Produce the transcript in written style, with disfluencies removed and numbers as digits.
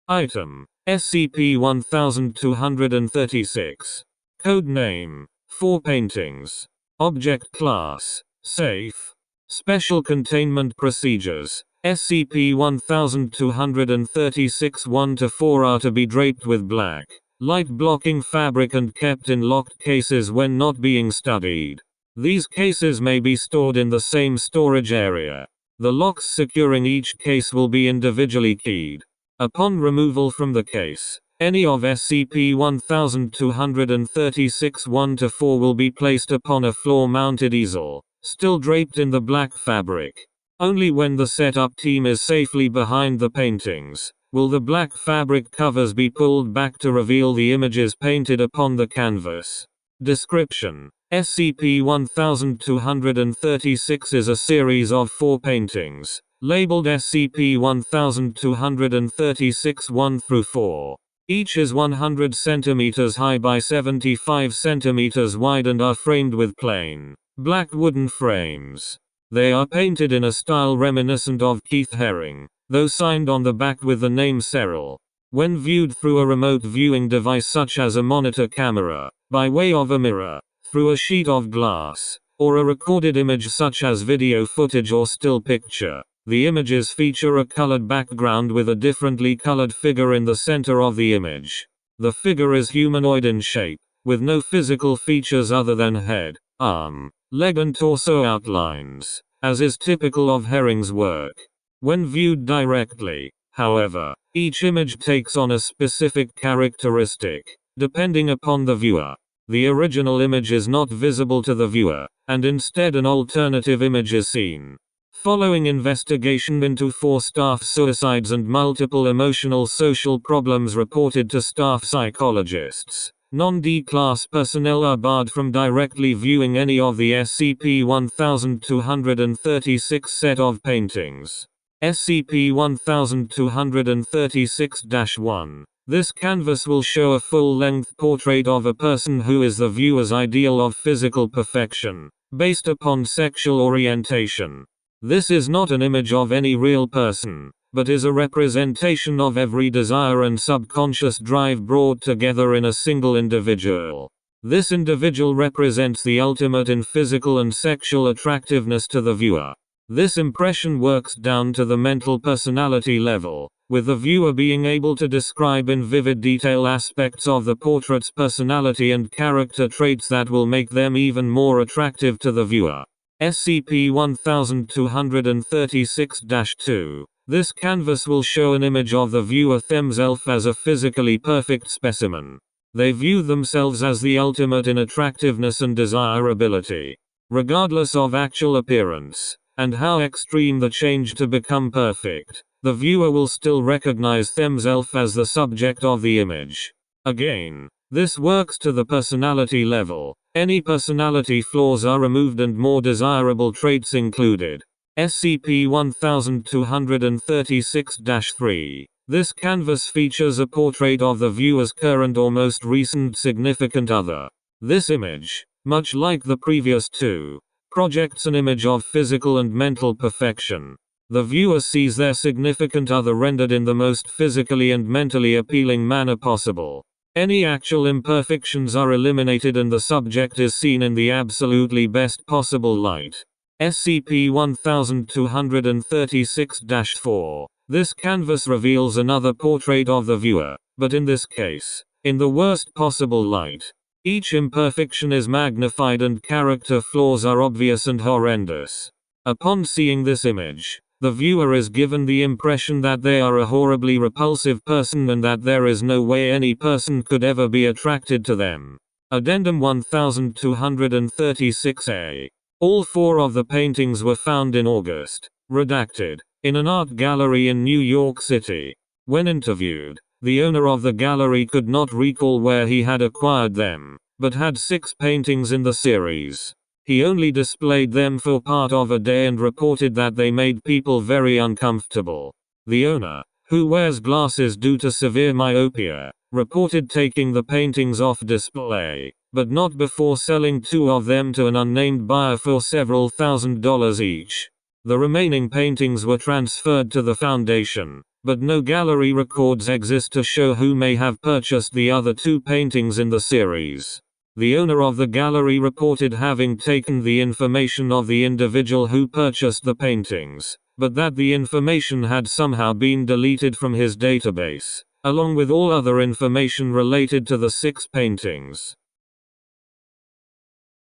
Item: SCP-1236. Code name: 4 paintings. Object class: Safe. Special containment procedures: SCP-1236 1-4 are to be draped with black, light-blocking fabric and kept in locked cases when not being studied. These cases may be stored in the same storage area. The locks securing each case will be individually keyed. Upon removal from the case, any of SCP-1236 1-4 will be placed upon a floor-mounted easel, still draped in the black fabric. Only when the setup team is safely behind the paintings, will the black fabric covers be pulled back to reveal the images painted upon the canvas. Description: SCP-1236 is a series of 4 paintings, labeled SCP-1236 1-4. Each is 100 cm high by 75 cm wide and are framed with plain, black wooden frames. They are painted in a style reminiscent of Keith Haring, though signed on the back with the name Cyril. When viewed through a remote viewing device such as a monitor camera, by way of a mirror, through a sheet of glass, or a recorded image such as video footage or still picture, the images feature a colored background with a differently colored figure in the center of the image. The figure is humanoid in shape, with no physical features other than head, arm, leg and torso outlines, as is typical of Haring's work. When viewed directly, however, each image takes on a specific characteristic, depending upon the viewer. The original image is not visible to the viewer, and instead an alternative image is seen. Following investigation into 4 staff suicides and multiple emotional social problems reported to staff psychologists, non-D-class personnel are barred from directly viewing any of the SCP-1236 set of paintings. SCP-1236-1. This canvas will show a full-length portrait of a person who is the viewer's ideal of physical perfection, based upon sexual orientation. This is not an image of any real person, but is a representation of every desire and subconscious drive brought together in a single individual. This individual represents the ultimate in physical and sexual attractiveness to the viewer. This impression works down to the mental personality level, with the viewer being able to describe in vivid detail aspects of the portrait's personality and character traits that will make them even more attractive to the viewer. SCP-1236-2. This canvas will show an image of the viewer themselves as a physically perfect specimen. They view themselves as the ultimate in attractiveness and desirability, regardless of actual appearance, and how extreme the change to become perfect. The viewer will still recognize themselves as the subject of the image. Again, this works to the personality level. Any personality flaws are removed and more desirable traits included. SCP-1236-3. This canvas features a portrait of the viewer's current or most recent significant other. This image, much like the previous 2, projects an image of physical and mental perfection. The viewer sees their significant other rendered in the most physically and mentally appealing manner possible. Any actual imperfections are eliminated and the subject is seen in the absolutely best possible light. SCP-1236-4. This canvas reveals another portrait of the viewer, but in this case, in the worst possible light. Each imperfection is magnified and character flaws are obvious and horrendous. Upon seeing this image, the viewer is given the impression that they are a horribly repulsive person and that there is no way any person could ever be attracted to them. Addendum 1236-A. All 4 of the paintings were found in August, redacted, in an art gallery in New York City. When interviewed, the owner of the gallery could not recall where he had acquired them, but had 6 paintings in the series. He only displayed them for part of a day and reported that they made people very uncomfortable. The owner, who wears glasses due to severe myopia, reported taking the paintings off display, but not before selling 2 of them to an unnamed buyer for several $1,000s each. The remaining paintings were transferred to the foundation, but no gallery records exist to show who may have purchased the other 2 paintings in the series. The owner of the gallery reported having taken the information of the individual who purchased the paintings, but that the information had somehow been deleted from his database, along with all other information related to the 6 paintings.